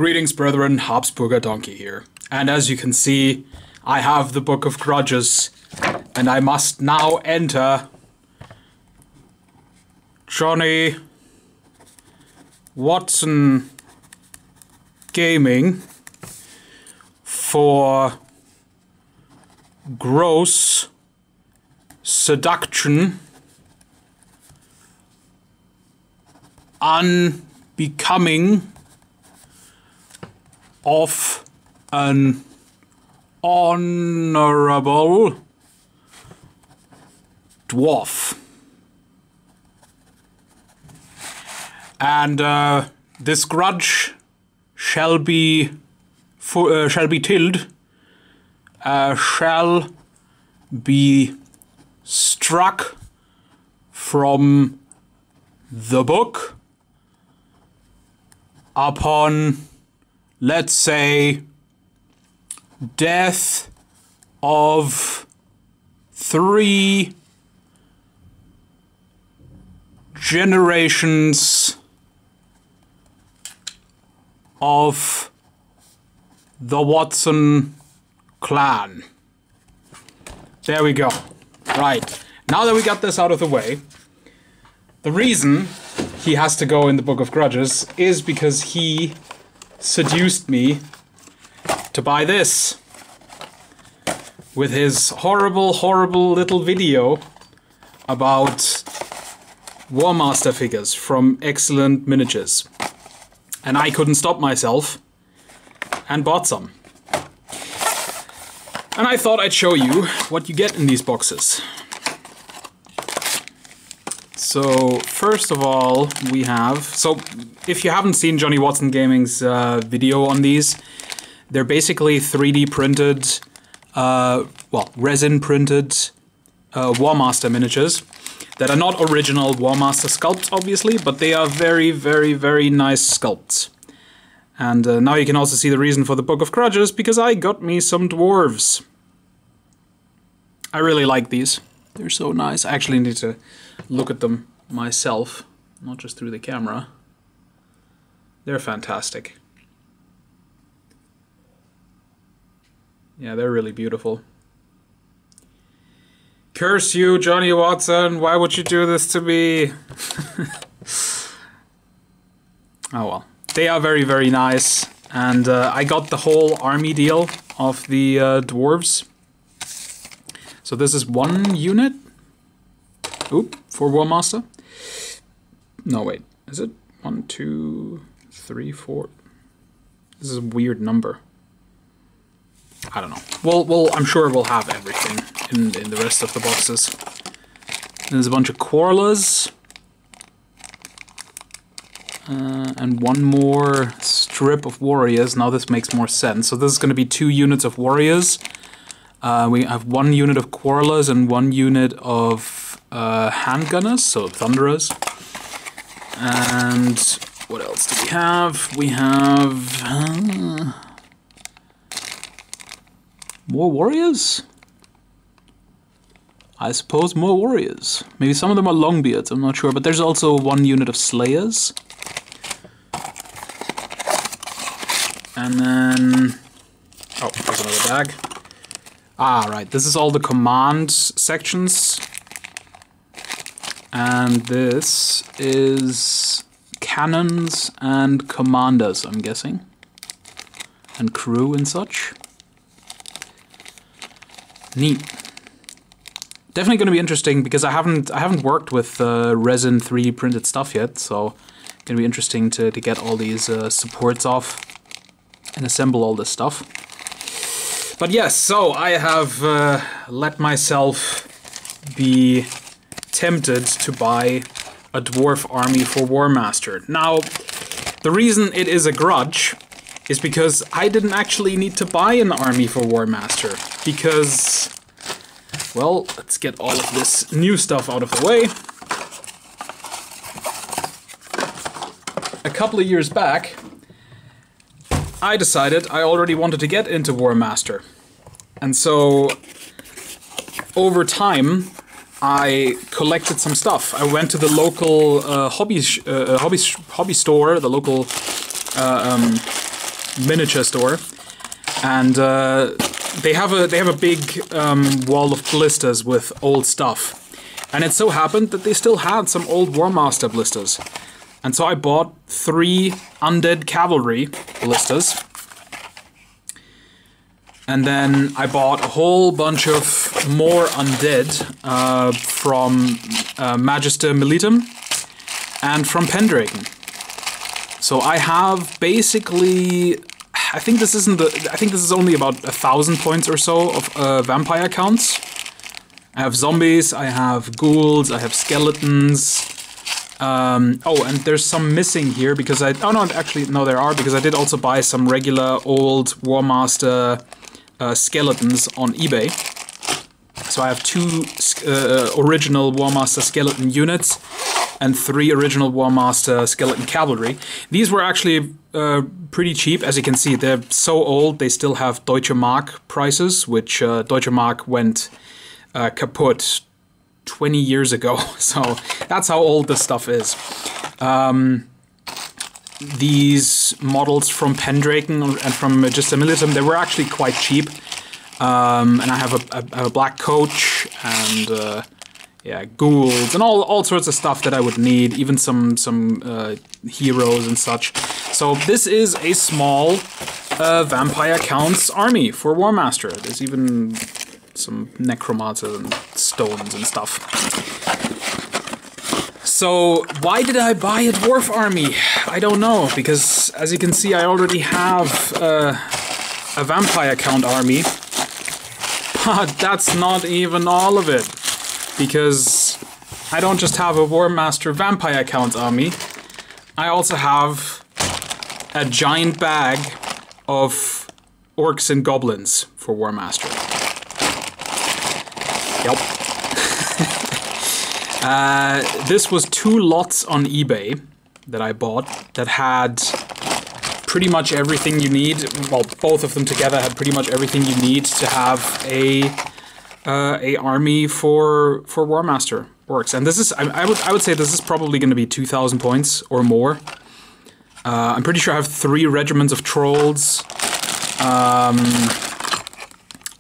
Greetings, brethren, Habsburger Donkey here. And as you can see, I have the Book of Grudges, and I must now enter Johnny Watson Gaming for gross seduction, unbecoming of an honorable dwarf. And this grudge shall be tilled, shall be struck from the book upon, let's say, death of 3 generations of the Watson clan. There we go. Right. Now that we got this out of the way, the reason he has to go in the Book of Grudges is because he seduced me to buy this with his horrible, horrible little video about War Master figures from Excellent Miniatures. And I couldn't stop myself and bought some. And I thought I'd show you what you get in these boxes. So, first of all, we have... So, if you haven't seen Johnny Watson Gaming's video on these, they're basically 3D printed, resin printed War Master miniatures that are not original War Master sculpts, obviously, but they are very, very, very nice sculpts. And now you can also see the reason for the Book of Grudges, because I got me some dwarves. I really like these. They're so nice. I actually need to look at them myself, not just through the camera. They're fantastic. Yeah, they're really beautiful. Curse you, Johnny Watson! Why would you do this to me? Oh well. They are very, very nice. And I got the whole army deal of the dwarves. So this is 1 unit. Oop, for War Master. No, wait. Is it 1, 2, 3, 4? This is a weird number. I don't know. Well, I'm sure we'll have everything in the rest of the boxes. There's a bunch of Quarlers. And 1 more strip of warriors. Now this makes more sense. So this is going to be 2 units of warriors. We have 1 unit of Quarlers and 1 unit of handgunners, so thunderers. And what else do we have? We have more warriors? I suppose more warriors. Maybe some of them are longbeards, I'm not sure. But there's also 1 unit of slayers. And then... oh, there's another bag. Ah, right. This is all the command sections. And this is cannons and commanders, I'm guessing. And crew and such. Neat. Definitely going to be interesting because I haven't worked with resin 3D printed stuff yet, so it's going to be interesting to get all these supports off and assemble all this stuff. But yes, so I have let myself be tempted to buy a dwarf army for War Master. Now, the reason it is a grudge is because I didn't actually need to buy an army for War Master. Because, well, let's get all of this new stuff out of the way. A couple of years back, I decided I already wanted to get into War Master. And so, over time, I collected some stuff. I went to the local hobby store, the local miniature store, and they have a big wall of blisters with old stuff. And it so happened that they still had some old War Master blisters. And so I bought 3 Undead Cavalry blisters. And then I bought a whole bunch of more Undead from Magister Militum and from Pendragon. So I have basically, I think this is only about 1,000 points or so of vampire counts. I have zombies, I have ghouls, I have skeletons. Oh, and there's some missing here because oh no, actually, no, there are, because I did also buy some regular old War Master skeletons on eBay. So I have 2 original War Master skeleton units and 3 original War Master skeleton cavalry. These were actually pretty cheap. As you can see, they're so old, they still have Deutsche Mark prices, which Deutsche Mark went kaput 20 years ago. So that's how old this stuff is. These models from Pendragon and from Magister Militum, they were actually quite cheap. And I have a black coach and yeah, ghouls and all sorts of stuff that I would need, even some heroes and such. So this is a small vampire counts army for War Master. There's even some necromancer and stones and stuff. So why did I buy a dwarf army? I don't know, because as you can see, I already have a vampire count army, but that's not even all of it, because I don't just have a War Master vampire count army, I also have a giant bag of orcs and goblins for War Master. Yep. This was 2 lots on eBay that I bought that had pretty much everything you need. Well, both of them together had pretty much everything you need to have a army for War Master orcs. And this is, I would say this is probably going to be 2,000 points or more. I'm pretty sure I have 3 regiments of trolls.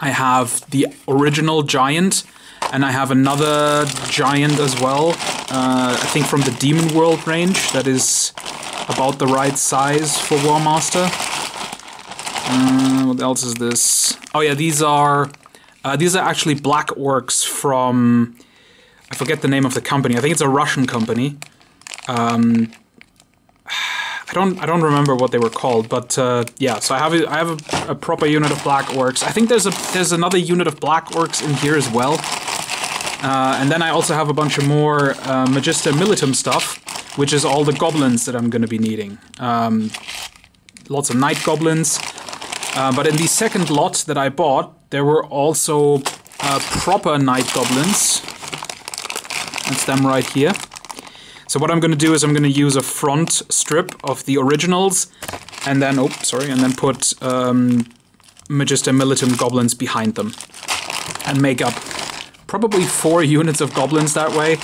I have the original giant, and I have another giant as well. I think from the Demon World range, that is about the right size for War Master. What else is this? Oh yeah, these are actually black orcs from, I forget the name of the company. I think it's a Russian company. I don't remember what they were called, but yeah. So I have a proper unit of black orcs. I think there's another unit of black orcs in here as well. And then I also have a bunch of more Magister Militum stuff, which is all the goblins that I'm going to be needing. Lots of night goblins. But in the second lot that I bought, there were also proper night goblins. That's them right here. So what I'm going to do is I'm going to use a front strip of the originals, and then, and then put Magister Militum goblins behind them, and make up probably 4 units of goblins that way.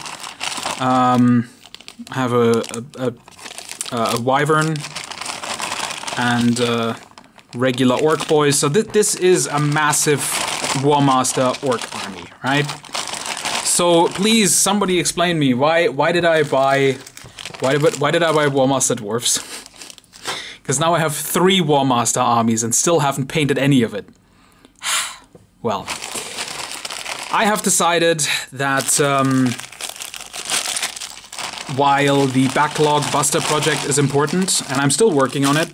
I have a wyvern and regular orc boys. So this is a massive War Master orc army, right? So please, somebody explain me why did I buy War Master dwarfs? Because now I have 3 War Master armies and still haven't painted any of it. Well, I have decided that while the backlog buster project is important, and I'm still working on it,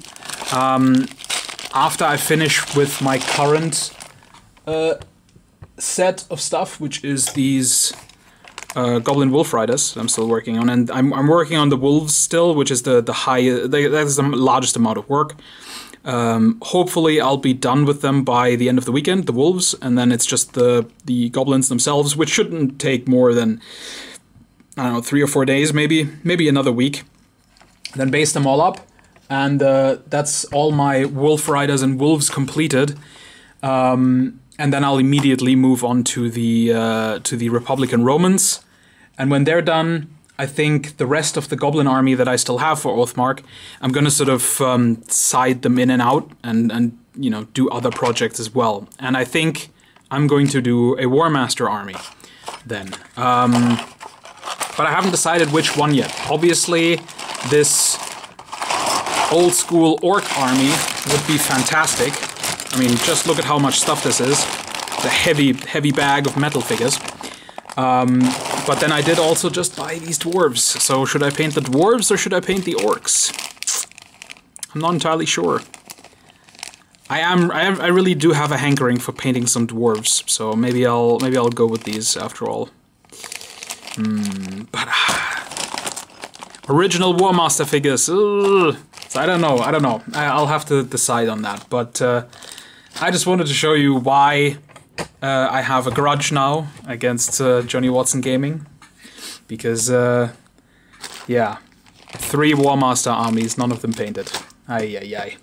after I finish with my current set of stuff, which is these Goblin Wolf Riders, I'm still working on, and I'm working on the wolves still, which is that is the largest amount of work. Hopefully I'll be done with them by the end of the weekend, the wolves, and then it's just the goblins themselves, which shouldn't take more than, I don't know, 3 or 4 days, maybe another week. Then base them all up, and that's all my Wolf Riders and wolves completed. And then I'll immediately move on to the Republican Romans, and when they're done, I think the rest of the Goblin army that I still have for Oathmark, I'm going to sort of side them in and out and you know, do other projects as well. And I think I'm going to do a War Master army then. But I haven't decided which one yet. Obviously, this old school Orc army would be fantastic. I mean, just look at how much stuff this is. The heavy bag of metal figures. But then I did also just buy these dwarves. So should I paint the dwarves or should I paint the orcs? I'm not entirely sure. I really do have a hankering for painting some dwarves, so maybe I'll go with these after all. But original War Master figures. So I don't know. I'll have to decide on that. But I just wanted to show you why I have a grudge now against JonnyWatsonGaming, because yeah, 3 War Master armies, none of them painted. Ay ay ay.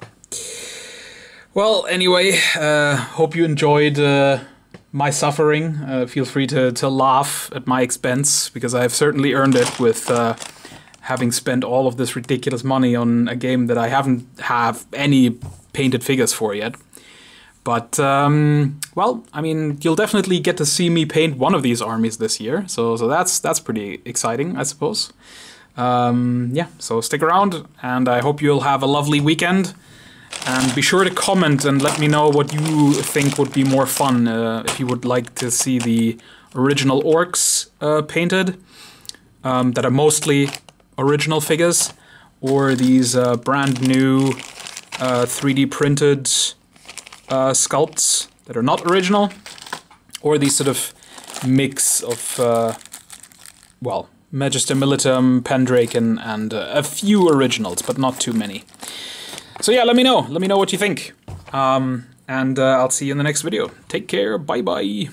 Well, anyway, hope you enjoyed my suffering. Feel free to laugh at my expense, because I have certainly earned it with having spent all of this ridiculous money on a game that I haven't have any painted figures for yet. But, well, I mean, you'll definitely get to see me paint one of these armies this year, so that's pretty exciting, I suppose. Yeah, so stick around, and I hope you'll have a lovely weekend. And be sure to comment and let me know what you think would be more fun, if you would like to see the original orcs painted, that are mostly original figures, or these brand new 3D printed sculpts that are not original, or these sort of mix of, well, Magister Militum, Pendraken, and a few originals, but not too many. So yeah, let me know what you think. And I'll see you in the next video. Take care, bye bye.